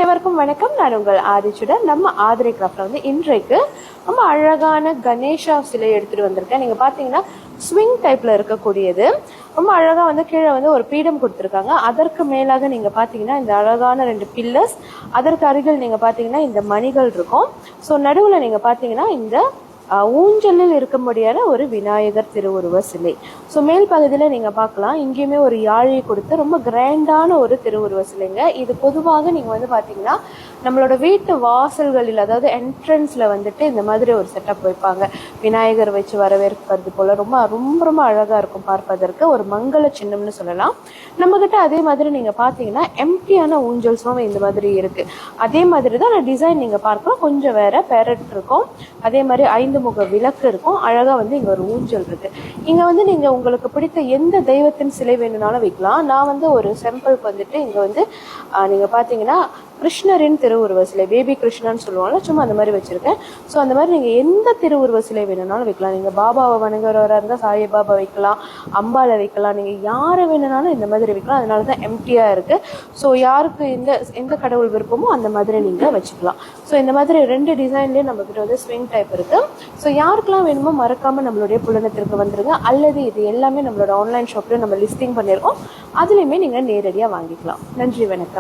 அனைவருக்கும் வணக்கம். நான் உங்கள் ஆதிச்சுடன். நம்ம ஆதிரை கிராஃப்ட்ல வந்து இன்றைக்கு ரொம்ப அழகான கணேஷா சிலை எடுத்துட்டு வந்திருக்கேன். நீங்க பாத்தீங்கன்னா ஸ்விங் டைப்ல இருக்கக்கூடியது ரொம்ப அழகா வந்து கீழே வந்து ஒரு பீடம் கொடுத்துருக்காங்க. அதற்கு மேலாக நீங்க பாத்தீங்கன்னா இந்த அழகான 2 பில்லர்ஸ், அதற்கு அருகில் நீங்க பாத்தீங்கன்னா இந்த மணிகள் இருக்கும். ஸோ நடுவுல நீங்க பாத்தீங்கன்னா இந்த ஊஞ்சலில் இருக்கும்படியான ஒரு விநாயகர் திருவுருவ சிலை. ஸோ மேல் பகுதியில் நீங்கள் பார்க்கலாம், இங்கேயுமே ஒரு யாழி கொடுத்து ரொம்ப கிராண்டான ஒரு திருவுருவ சிலைங்க. இது பொதுவாக நீங்கள் வந்து பார்த்தீங்கன்னா நம்மளோட வீட்டு வாசல்களில், அதாவது என்ட்ரன்ஸில் வந்துட்டு இந்த மாதிரி ஒரு செட்டப் வைப்பாங்க. விநாயகர் வச்சு வரவேற்கிறது போல் ரொம்ப ரொம்ப ரொம்ப அழகாக இருக்கும் பார்ப்பதற்கு. ஒரு மங்கள சின்னம்னு சொல்லலாம். நம்மக்கிட்ட அதே மாதிரி நீங்கள் பார்த்தீங்கன்னா எம்டியான ஊஞ்சல்ஸும் இந்த மாதிரி இருக்குது. அதே மாதிரி தான் நான் டிசைன் நீங்கள் பார்க்கலாம், கொஞ்சம் வேற பேரட் இருக்கும். அதே மாதிரி 5 முக விளக்கு இருக்கும். அழகா வந்து இங்க ஒரு ஊஞ்சல் இருக்கு. இங்க வந்து நீங்க உங்களுக்கு பிடித்த எந்த தெய்வத்தின் சிலை வேணும்னாலும் வைக்கலாம். நான் வந்து ஒரு சாம்பிளுக்கு வந்துட்டு இங்க வந்து நீங்க பாத்தீங்கன்னா கிருஷ்ணரின் திருவுருவ சிலை, பேபி கிருஷ்ணன்னு சொல்லுவாங்க, சும்மா அந்த மாதிரி வச்சிருக்கேன். ஸோ அந்த மாதிரி நீங்க எந்த திருவுருவ சிலை வேணும்னாலும் வைக்கலாம். நீங்க பாபாவை வணங்குறவராக இருந்தால் சாய் பாபா வைக்கலாம், அம்பாலை வைக்கலாம், நீங்க யாரை வேணும்னாலும் இந்த மாதிரி வைக்கலாம். அதனாலதான் எம்டியா இருக்கு. ஸோ யாருக்கு எந்த கடவுள் விருப்பமோ அந்த மாதிரி நீங்க வச்சுக்கலாம். ஸோ இந்த மாதிரி 2 டிசைன்லயே நம்ம கிட்ட வந்து ஸ்விங் டைப் இருக்கு. ஸோ யாருக்கெல்லாம் வேணுமோ மறக்காம நம்மளுடைய புலனத்திற்கு வந்துருங்க. அல்லது இது எல்லாமே நம்மளோட ஆன்லைன் ஷாப்ல நம்ம லிஸ்டிங் பண்ணியிருக்கோம், அதுலயுமே நீங்க நேரடியாக வாங்கிக்கலாம். நன்றி, வணக்கம்.